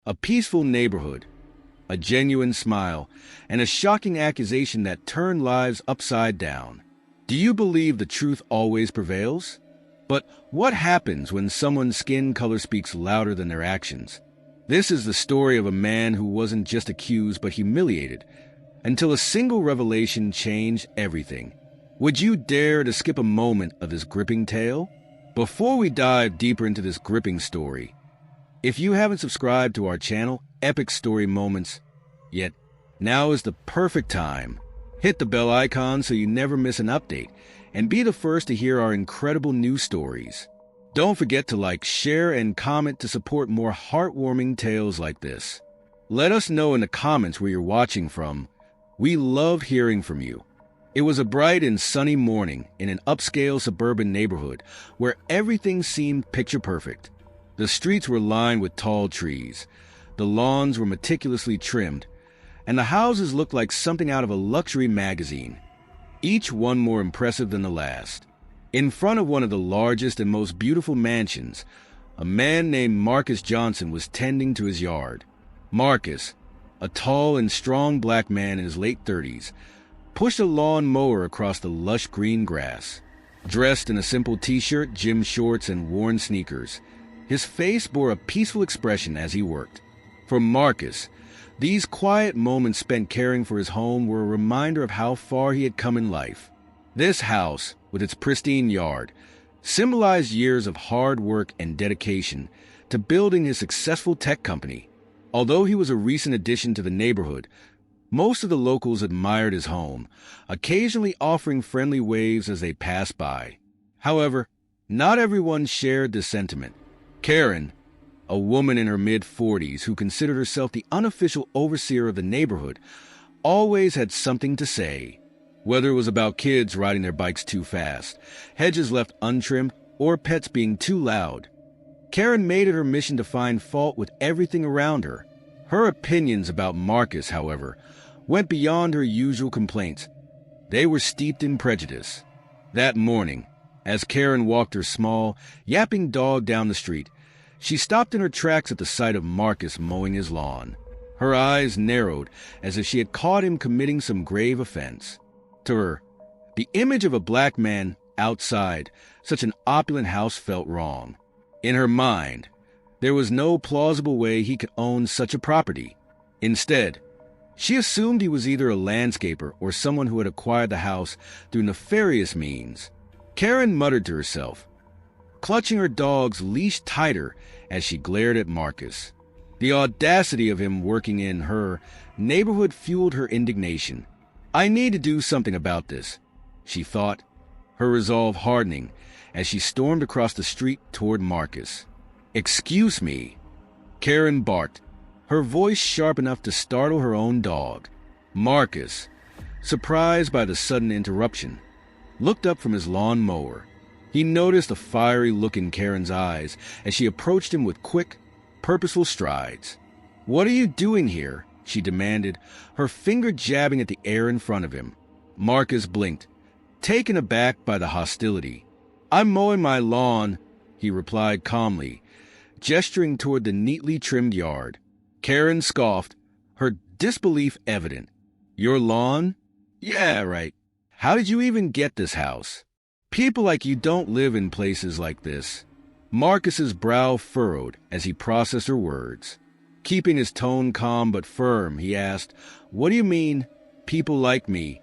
A peaceful neighborhood, a genuine smile, and a shocking accusation that turned lives upside down. Do you believe the truth always prevails? But what happens when someone's skin color speaks louder than their actions? This is the story of a man who wasn't just accused but humiliated, until a single revelation changed everything. Would you dare to skip a moment of this gripping tale? Before we dive deeper into this gripping story, if you haven't subscribed to our channel, Epic Story Moments, yet, now is the perfect time. Hit the bell icon so you never miss an update, and be the first to hear our incredible news stories. Don't forget to like, share, and comment to support more heartwarming tales like this. Let us know in the comments where you're watching from. We love hearing from you. It was a bright and sunny morning in an upscale suburban neighborhood where everything seemed picture perfect. The streets were lined with tall trees, the lawns were meticulously trimmed, and the houses looked like something out of a luxury magazine, each one more impressive than the last. In front of one of the largest and most beautiful mansions, a man named Marcus Johnson was tending to his yard. Marcus, a tall and strong black man in his late 30s, pushed a lawn mower across the lush green grass. Dressed in a simple t-shirt, gym shorts, and worn sneakers, his face bore a peaceful expression as he worked. For Marcus, these quiet moments spent caring for his home were a reminder of how far he had come in life. This house, with its pristine yard, symbolized years of hard work and dedication to building his successful tech company. Although he was a recent addition to the neighborhood, most of the locals admired his home, occasionally offering friendly waves as they passed by. However, not everyone shared this sentiment. Karen, a woman in her mid-40s who considered herself the unofficial overseer of the neighborhood, always had something to say. Whether it was about kids riding their bikes too fast, hedges left untrimmed, or pets being too loud, Karen made it her mission to find fault with everything around her. Her opinions about Marcus, however, went beyond her usual complaints. They were steeped in prejudice. That morning, as Karen walked her small, yapping dog down the street, she stopped in her tracks at the sight of Marcus mowing his lawn. Her eyes narrowed as if she had caught him committing some grave offense. To her, the image of a black man outside such an opulent house felt wrong. In her mind, there was no plausible way he could own such a property. Instead, she assumed he was either a landscaper or someone who had acquired the house through nefarious means. Karen muttered to herself, clutching her dog's leash tighter as she glared at Marcus. The audacity of him working in her neighborhood fueled her indignation. I need to do something about this, she thought, her resolve hardening as she stormed across the street toward Marcus. Excuse me, Karen barked, her voice sharp enough to startle her own dog. Marcus, surprised by the sudden interruption, looked up from his lawn mower. He noticed a fiery look in Karen's eyes as she approached him with quick, purposeful strides. What are you doing here? She demanded, her finger jabbing at the air in front of him. Marcus blinked, taken aback by the hostility. I'm mowing my lawn, he replied calmly, gesturing toward the neatly trimmed yard. Karen scoffed, her disbelief evident. Your lawn? Yeah, right. How did you even get this house? People like you don't live in places like this. Marcus's brow furrowed as he processed her words. Keeping his tone calm but firm, he asked, What do you mean, people like me?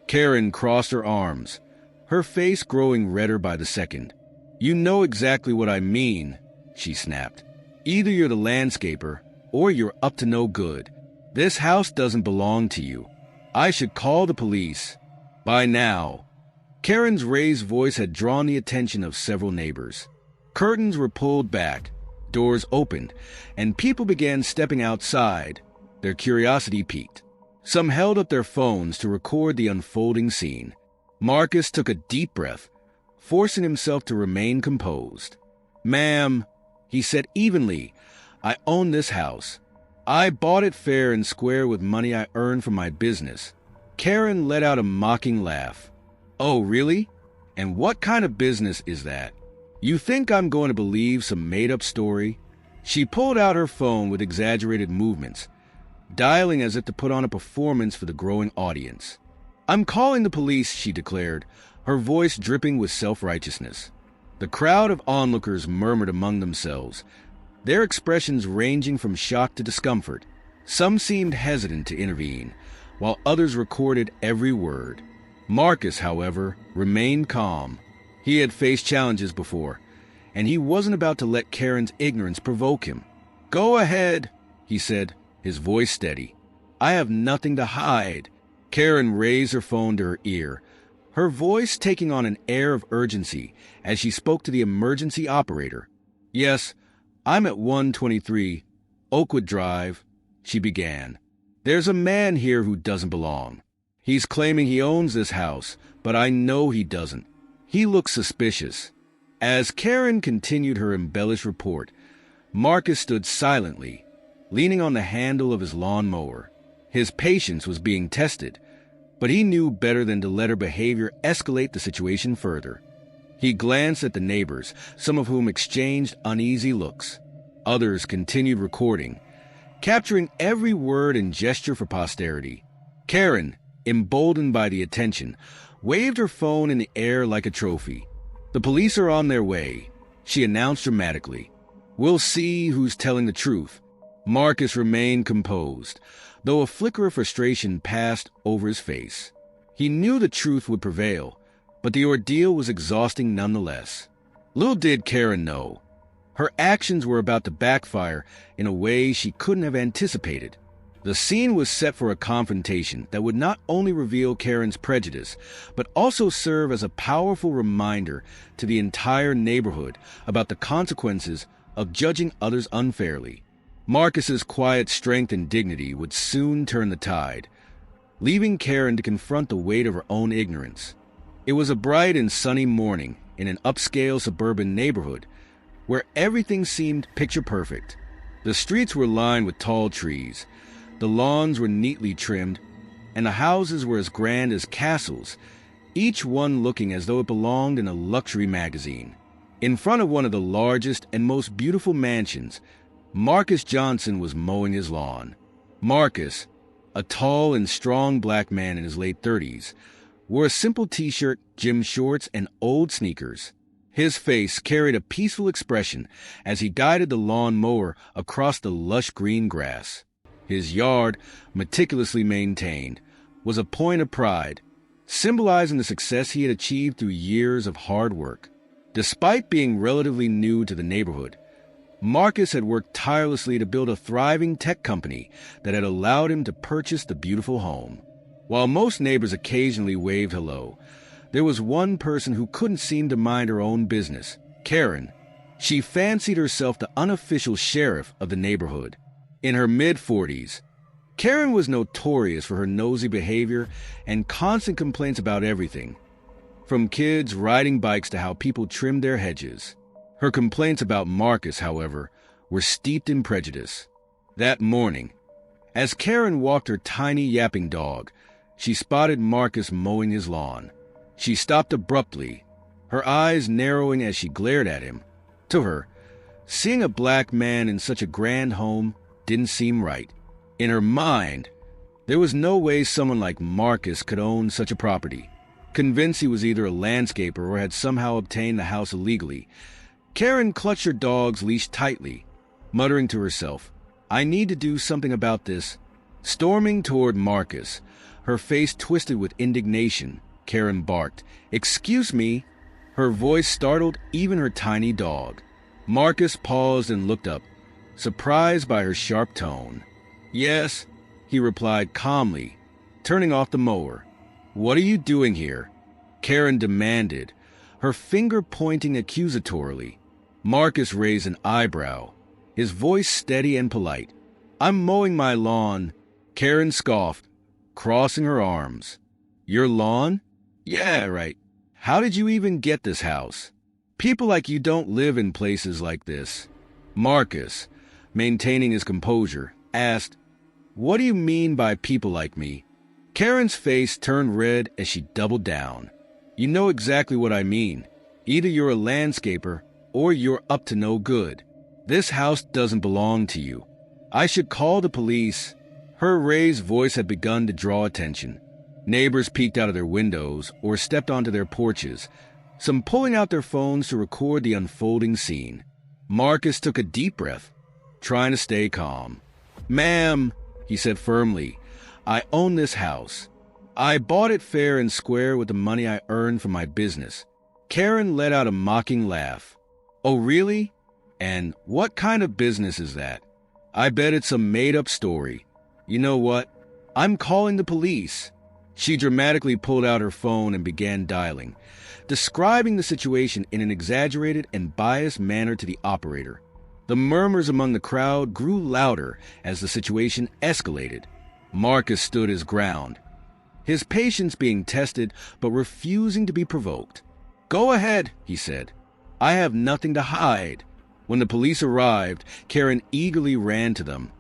Karen crossed her arms, her face growing redder by the second. You know exactly what I mean, she snapped. Either you're the landscaper, or you're up to no good. This house doesn't belong to you. I should call the police. By now. Karen's raised voice had drawn the attention of several neighbors. Curtains were pulled back, doors opened, and people began stepping outside, their curiosity piqued. Some held up their phones to record the unfolding scene. Marcus took a deep breath, forcing himself to remain composed. Ma'am, he said evenly, I own this house. I bought it fair and square with money I earned from my business. Karen let out a mocking laugh. Oh, really? And what kind of business is that? You think I'm going to believe some made-up story? She pulled out her phone with exaggerated movements, dialing as if to put on a performance for the growing audience. "I'm calling the police," she declared, her voice dripping with self-righteousness. The crowd of onlookers murmured among themselves, their expressions ranging from shock to discomfort. Some seemed hesitant to intervene, while others recorded every word. Marcus, however, remained calm. He had faced challenges before, and he wasn't about to let Karen's ignorance provoke him. "Go ahead," he said, his voice steady. "I have nothing to hide." Karen raised her phone to her ear, her voice taking on an air of urgency as she spoke to the emergency operator. "Yes, I'm at 123 Oakwood Drive," she began. "There's a man here who doesn't belong. He's claiming he owns this house, but I know he doesn't. He looks suspicious." As Karen continued her embellished report, Marcus stood silently, leaning on the handle of his lawnmower. His patience was being tested, but he knew better than to let her behavior escalate the situation further. He glanced at the neighbors, some of whom exchanged uneasy looks. Others continued recording, capturing every word and gesture for posterity. Karen, emboldened by the attention, waved her phone in the air like a trophy. "The police are on their way," she announced dramatically. "We'll see who's telling the truth." Marcus remained composed, though a flicker of frustration passed over his face. He knew the truth would prevail, but the ordeal was exhausting nonetheless. Little did Karen know, her actions were about to backfire in a way she couldn't have anticipated. The scene was set for a confrontation that would not only reveal Karen's prejudice, but also serve as a powerful reminder to the entire neighborhood about the consequences of judging others unfairly. Marcus's quiet strength and dignity would soon turn the tide, leaving Karen to confront the weight of her own ignorance. It was a bright and sunny morning in an upscale suburban neighborhood where everything seemed picture-perfect. The streets were lined with tall trees, the lawns were neatly trimmed, and the houses were as grand as castles, each one looking as though it belonged in a luxury magazine. In front of one of the largest and most beautiful mansions, Marcus Johnson was mowing his lawn. Marcus, a tall and strong black man in his late 30s, wore a simple t-shirt, gym shorts, and old sneakers. His face carried a peaceful expression as he guided the lawn mower across the lush green grass. His yard, meticulously maintained, was a point of pride, symbolizing the success he had achieved through years of hard work. Despite being relatively new to the neighborhood, Marcus had worked tirelessly to build a thriving tech company that had allowed him to purchase the beautiful home. While most neighbors occasionally waved hello, there was one person who couldn't seem to mind her own business, Karen. She fancied herself the unofficial sheriff of the neighborhood. In her mid-40s, Karen was notorious for her nosy behavior and constant complaints about everything, from kids riding bikes to how people trimmed their hedges. Her complaints about Marcus, however, were steeped in prejudice. That morning, as Karen walked her tiny yapping dog, she spotted Marcus mowing his lawn. She stopped abruptly, her eyes narrowing as she glared at him. To her, seeing a black man in such a grand home didn't seem right. In her mind, there was no way someone like Marcus could own such a property. Convinced he was either a landscaper or had somehow obtained the house illegally, Karen clutched her dog's leash tightly, muttering to herself, "I need to do something about this." Storming toward Marcus, her face twisted with indignation, Karen barked, "Excuse me." Her voice startled even her tiny dog. Marcus paused and looked up, surprised by her sharp tone. "Yes," he replied calmly, turning off the mower. "What are you doing here?" Karen demanded, her finger pointing accusatorily. Marcus raised an eyebrow, his voice steady and polite. "I'm mowing my lawn." Karen scoffed, crossing her arms. "Your lawn?" "Yeah, right. How did you even get this house? People like you don't live in places like this." Marcus, maintaining his composure, asked, "What do you mean by people like me?" Karen's face turned red as she doubled down. "You know exactly what I mean. Either you're a landscaper or you're up to no good." This house doesn't belong to you. I should call the police." Her raised voice had begun to draw attention. Neighbors peeked out of their windows or stepped onto their porches, some pulling out their phones to record the unfolding scene. Marcus took a deep breath, trying to stay calm. "Ma'am," he said firmly, "I own this house. I bought it fair and square with the money I earned from my business." Karen let out a mocking laugh. "Oh, really? And what kind of business is that? I bet it's a made-up story. You know what? I'm calling the police." She dramatically pulled out her phone and began dialing, describing the situation in an exaggerated and biased manner to the operator. The murmurs among the crowd grew louder as the situation escalated. Marcus stood his ground, his patience being tested but refusing to be provoked. "Go ahead," he said. "I have nothing to hide." When the police arrived, Karen eagerly ran to them,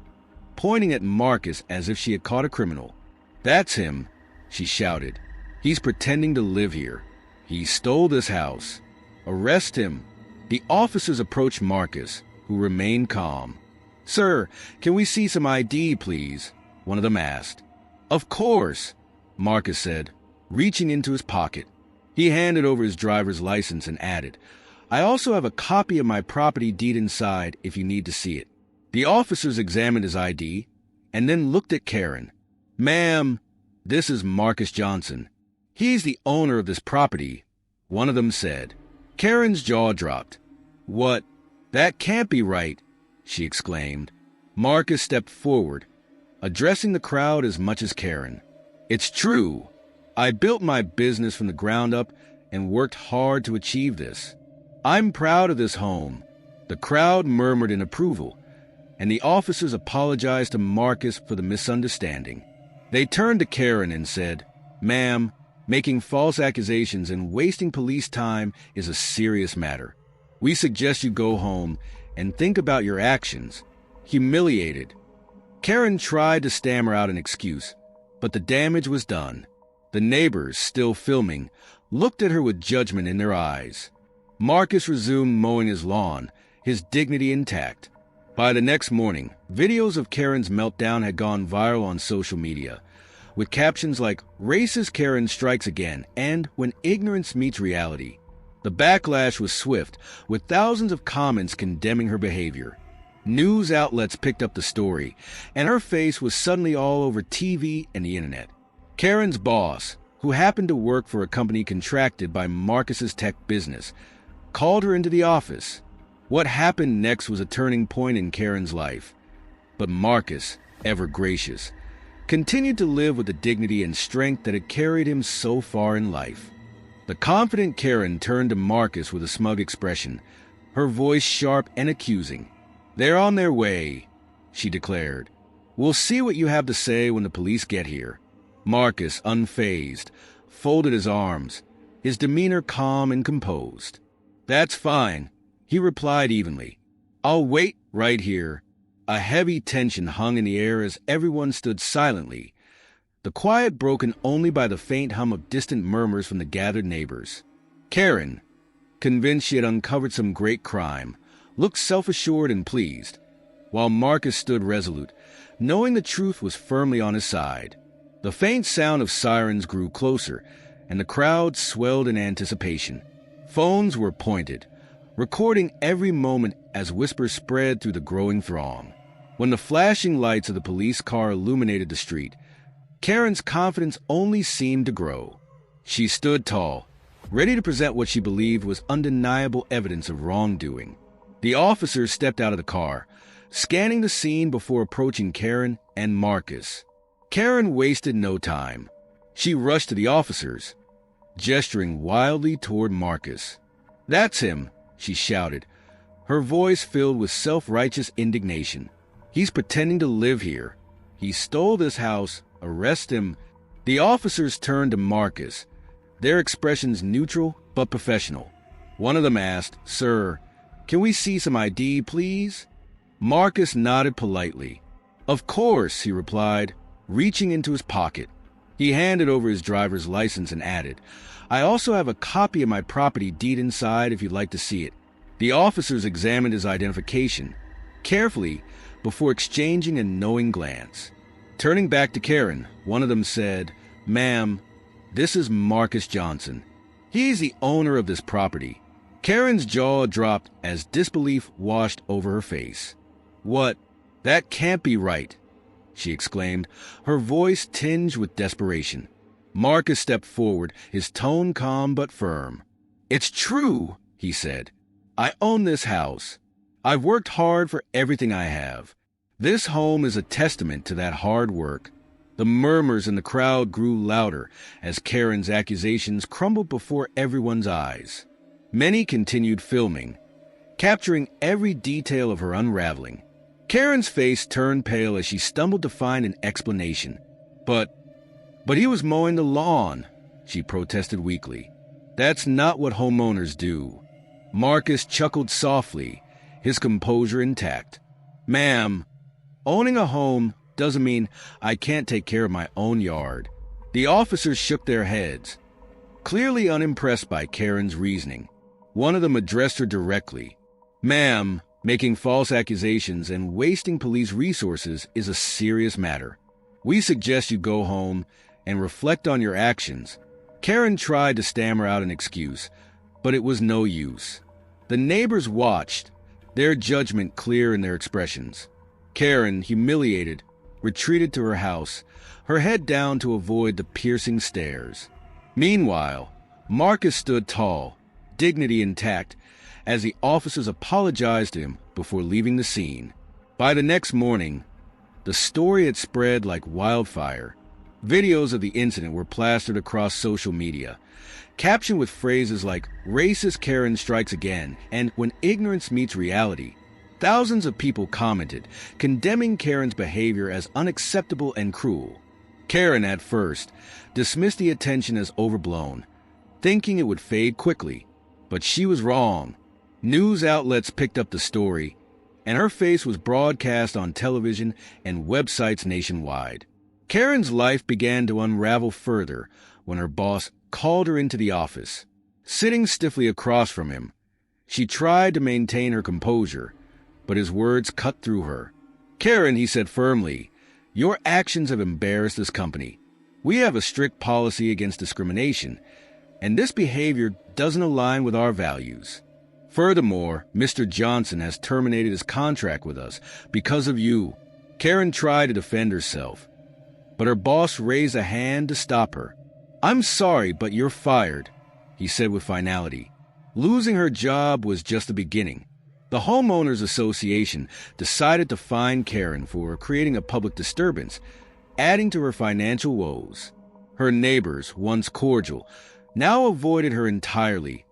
pointing at Marcus as if she had caught a criminal. "That's him," she shouted. "He's pretending to live here. He stole this house. Arrest him." The officers approached Marcus, who remained calm. "Sir, can we see some ID, please?" one of them asked. "Of course," Marcus said, reaching into his pocket. He handed over his driver's license and added, "I also have a copy of my property deed inside if you need to see it." The officers examined his ID and then looked at Karen. "Ma'am, this is Marcus Johnson. He's the owner of this property," one of them said. Karen's jaw dropped. "What? That can't be right," she exclaimed. Marcus stepped forward, addressing the crowd as much as Karen. "It's true. I built my business from the ground up and worked hard to achieve this. I'm proud of this home." The crowd murmured in approval, and the officers apologized to Marcus for the misunderstanding. They turned to Karen and said, "Ma'am, making false accusations and wasting police time is a serious matter. We suggest you go home and think about your actions." Humiliated, Karen tried to stammer out an excuse, but the damage was done. The neighbors, still filming, looked at her with judgment in their eyes. Marcus resumed mowing his lawn, his dignity intact. By the next morning, videos of Karen's meltdown had gone viral on social media, with captions like "Racist Karen strikes again" and "When ignorance meets reality." The backlash was swift, with thousands of comments condemning her behavior. News outlets picked up the story, and her face was suddenly all over TV and the internet. Karen's boss, who happened to work for a company contracted by Marcus's tech business, called her into the office. What happened next was a turning point in Karen's life. But Marcus, ever gracious, continued to live with the dignity and strength that had carried him so far in life. The confident Karen turned to Marcus with a smug expression, her voice sharp and accusing. "They're on their way," she declared. "We'll see what you have to say when the police get here." Marcus, unfazed, folded his arms, his demeanor calm and composed. "That's fine," he replied evenly. "I'll wait right here." A heavy tension hung in the air as everyone stood silently, the quiet broken only by the faint hum of distant murmurs from the gathered neighbors. Karen, convinced she had uncovered some great crime, looked self-assured and pleased, while Marcus stood resolute, knowing the truth was firmly on his side. The faint sound of sirens grew closer, and the crowd swelled in anticipation. Phones were pointed, recording every moment as whispers spread through the growing throng. When the flashing lights of the police car illuminated the street, Karen's confidence only seemed to grow. She stood tall, ready to present what she believed was undeniable evidence of wrongdoing. The officers stepped out of the car, scanning the scene before approaching Karen and Marcus. Karen wasted no time. She rushed to the officers, gesturing wildly toward Marcus. "That's him," she shouted, her voice filled with self-righteous indignation. "He's pretending to live here. He stole this house. Arrest him." The officers turned to Marcus, their expressions neutral but professional. One of them asked, "Sir, can we see some ID, please?" Marcus nodded politely. "Of course," he replied, reaching into his pocket. He handed over his driver's license and added, "I also have a copy of my property deed inside if you'd like to see it." The officers examined his identification carefully before exchanging a knowing glance. Turning back to Karen, one of them said, "Ma'am, this is Marcus Johnson. He's the owner of this property." Karen's jaw dropped as disbelief washed over her face. "What? That can't be right," she exclaimed, her voice tinged with desperation. Marcus stepped forward, his tone calm but firm. "It's true," he said. "I own this house. I've worked hard for everything I have. This home is a testament to that hard work." The murmurs in the crowd grew louder as Karen's accusations crumbled before everyone's eyes. Many continued filming, capturing every detail of her unraveling. Karen's face turned pale as she stumbled to find an explanation. But he was mowing the lawn," she protested weakly. "That's not what homeowners do." Marcus chuckled softly, his composure intact. "Ma'am, owning a home doesn't mean I can't take care of my own yard." The officers shook their heads, clearly unimpressed by Karen's reasoning. One of them addressed her directly. "Ma'am, making false accusations and wasting police resources is a serious matter. We suggest you go home and reflect on your actions." Karen tried to stammer out an excuse, but it was no use. The neighbors watched, their judgment clear in their expressions. Karen, humiliated, retreated to her house, her head down to avoid the piercing stares. Meanwhile, Marcus stood tall, dignity intact, as the officers apologized to him before leaving the scene. By the next morning, the story had spread like wildfire. Videos of the incident were plastered across social media, captioned with phrases like "racist Karen strikes again" and "when ignorance meets reality." Thousands of people commented, condemning Karen's behavior as unacceptable and cruel. Karen, at first, dismissed the attention as overblown, thinking it would fade quickly. But she was wrong. News outlets picked up the story, and her face was broadcast on television and websites nationwide. Karen's life began to unravel further when her boss called her into the office. Sitting stiffly across from him, she tried to maintain her composure, but his words cut through her. "Karen," he said firmly, "your actions have embarrassed this company. We have a strict policy against discrimination, and this behavior doesn't align with our values. Furthermore, Mr. Johnson has terminated his contract with us because of you." Karen tried to defend herself, but her boss raised a hand to stop her. "I'm sorry, but you're fired," he said with finality. Losing her job was just the beginning. The Homeowners Association decided to fine Karen for creating a public disturbance, adding to her financial woes. Her neighbors, once cordial, now avoided her entirely,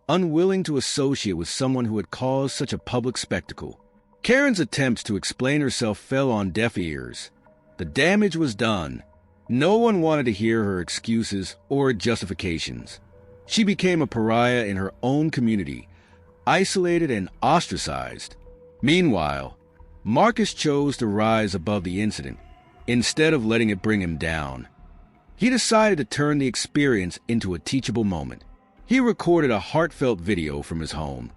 unwilling to associate with someone who had caused such a public spectacle. Karen's attempts to explain herself fell on deaf ears. The damage was done. No one wanted to hear her excuses or justifications. She became a pariah in her own community, isolated and ostracized. Meanwhile, Marcus chose to rise above the incident, instead of letting it bring him down. He decided to turn the experience into a teachable moment. He recorded a heartfelt video from his home,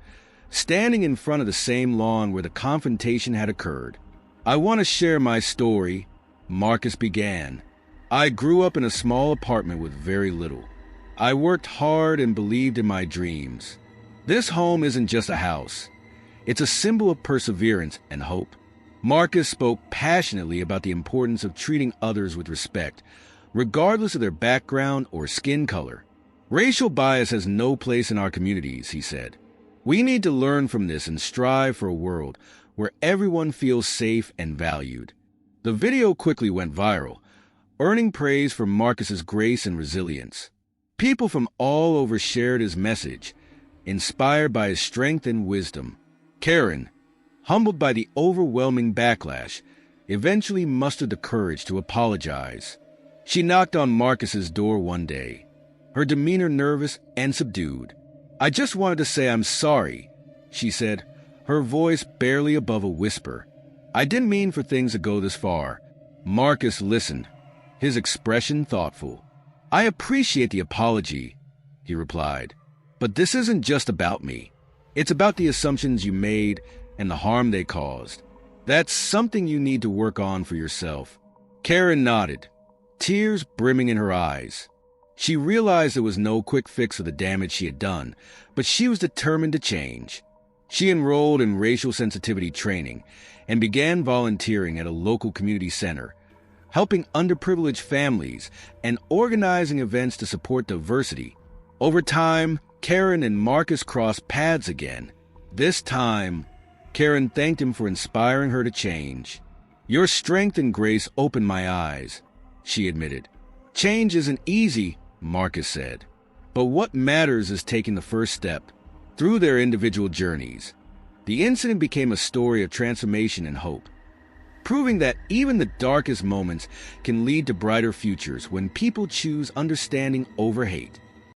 standing in front of the same lawn where the confrontation had occurred. "I want to share my story," Marcus began. "I grew up in a small apartment with very little. I worked hard and believed in my dreams. This home isn't just a house. It's a symbol of perseverance and hope." Marcus spoke passionately about the importance of treating others with respect, regardless of their background or skin color. "Racial bias has no place in our communities," he said. "We need to learn from this and strive for a world where everyone feels safe and valued." The video quickly went viral, earning praise for Marcus's grace and resilience. People from all over shared his message, inspired by his strength and wisdom. Karen, humbled by the overwhelming backlash, eventually mustered the courage to apologize. She knocked on Marcus's door one day, her demeanor nervous and subdued. "I just wanted to say I'm sorry," she said, her voice barely above a whisper. "I didn't mean for things to go this far." Marcus listened, his expression thoughtful. "I appreciate the apology," he replied, "but this isn't just about me. It's about the assumptions you made and the harm they caused. That's something you need to work on for yourself. Karen nodded, tears brimming in her eyes. She realized there was no quick fix of the damage she had done, but she was determined to change. She enrolled in racial sensitivity training and began volunteering at a local community center, helping underprivileged families and organizing events to support diversity. Over time, Karen and Marcus crossed paths again. This time, Karen thanked him for inspiring her to change. "Your strength and grace opened my eyes," she admitted. "Change isn't easy," Marcus said, "but what matters is taking the first step." Through their individual journeys, the incident became a story of transformation and hope, proving that even the darkest moments can lead to brighter futures when people choose understanding over hate.